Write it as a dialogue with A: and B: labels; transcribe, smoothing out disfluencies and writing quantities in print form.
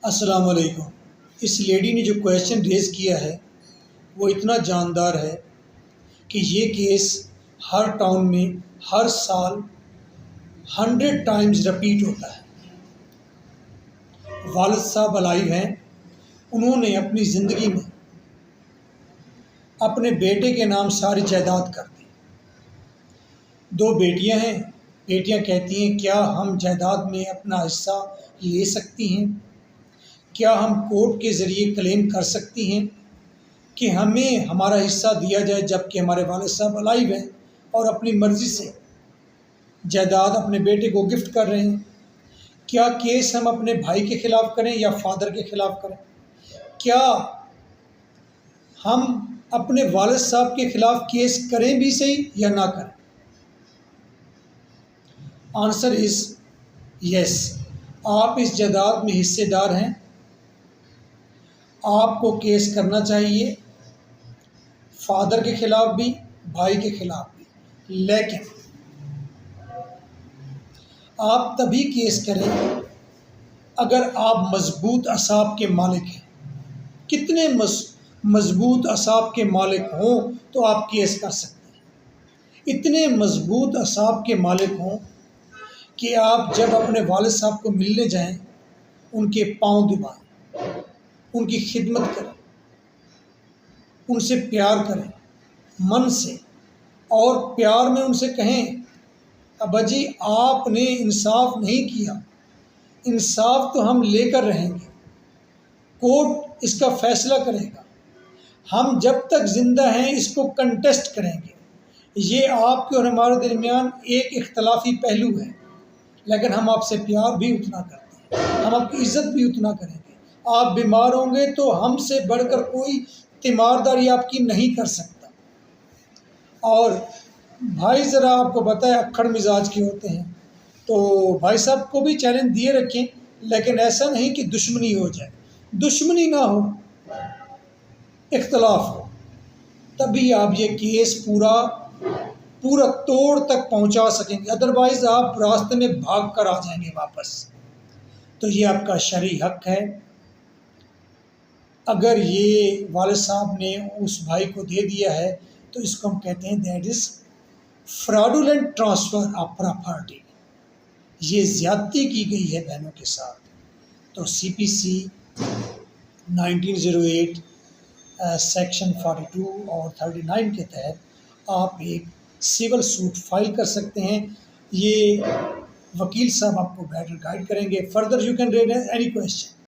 A: السلام علیکم۔ اس لیڈی نے جو کویشچن ریز کیا ہے وہ اتنا جاندار ہے کہ یہ کیس ہر ٹاؤن میں ہر سال 100 ٹائمز رپیٹ ہوتا ہے۔ والد صاحب الائیو ہیں، انہوں نے اپنی زندگی میں اپنے بیٹے کے نام ساری جائیداد کر دی۔ 2 بیٹیاں ہیں، بیٹیاں کہتی ہیں کیا ہم جائیداد میں اپنا حصہ لے سکتی ہیں؟ کیا ہم کورٹ کے ذریعے کلیم کر سکتی ہیں کہ ہمیں ہمارا حصہ دیا جائے جبکہ ہمارے والد صاحب الائیو ہیں اور اپنی مرضی سے جائیداد اپنے بیٹے کو گفٹ کر رہے ہیں؟ کیا کیس ہم اپنے بھائی کے خلاف کریں یا فادر کے خلاف کریں؟ کیا ہم اپنے والد صاحب کے خلاف کیس کریں بھی صحیح یا نہ کریں؟ آنسر از یس۔ آپ اس جائیداد میں حصے دار ہیں، آپ کو کیس کرنا چاہیے، فادر کے خلاف بھی بھائی کے خلاف بھی، لیکن آپ تبھی کیس کریں اگر آپ مضبوط اعصاب کے مالک ہیں۔ کتنے مضبوط اعصاب کے مالک ہوں تو آپ کیس کر سکتے ہیں؟ اتنے مضبوط اعصاب کے مالک ہوں کہ آپ جب اپنے والد صاحب کو ملنے جائیں ان کے پاؤں دبائیں، ان کی خدمت کریں، ان سے پیار کریں من سے، اور پیار میں ان سے کہیں ابا جی آپ نے انصاف نہیں کیا، انصاف تو ہم لے کر رہیں گے، کورٹ اس کا فیصلہ کرے گا، ہم جب تک زندہ ہیں اس کو کنٹیسٹ کریں گے۔ یہ آپ کے اور ہمارے درمیان ایک اختلافی پہلو ہے، لیکن ہم آپ سے پیار بھی اتنا کرتے ہیں، ہم آپ کی عزت بھی اتنا کریں گے۔ آپ بیمار ہوں گے تو ہم سے بڑھ کر کوئی تیمارداری آپ کی نہیں کر سکتا۔ اور بھائی ذرا آپ کو پتہ ہے اکھڑ مزاج کے ہوتے ہیں، تو بھائی صاحب کو بھی چیلنج دیے رکھیں، لیکن ایسا نہیں کہ دشمنی ہو جائے، دشمنی نہ ہو، اختلاف ہو، تبھی آپ یہ کیس پورا توڑ تک پہنچا سکیں گے، ادروائز آپ راستے میں بھاگ کر آ جائیں گے واپس۔ تو یہ آپ کا شرعی حق ہے۔ اگر یہ والد صاحب نے اس بھائی کو دے دیا ہے تو اس کو ہم کہتے ہیں that is fraudulent transfer of property, یہ زیادتی کی گئی ہے بہنوں کے ساتھ۔ تو سی پی سی 1908 سیکشن 42 اور 39 کے تحت آپ ایک سول سوٹ فائل کر سکتے ہیں۔ یہ وکیل صاحب آپ کو بیٹر گائیڈ کریں گے۔ Further you can raise any question.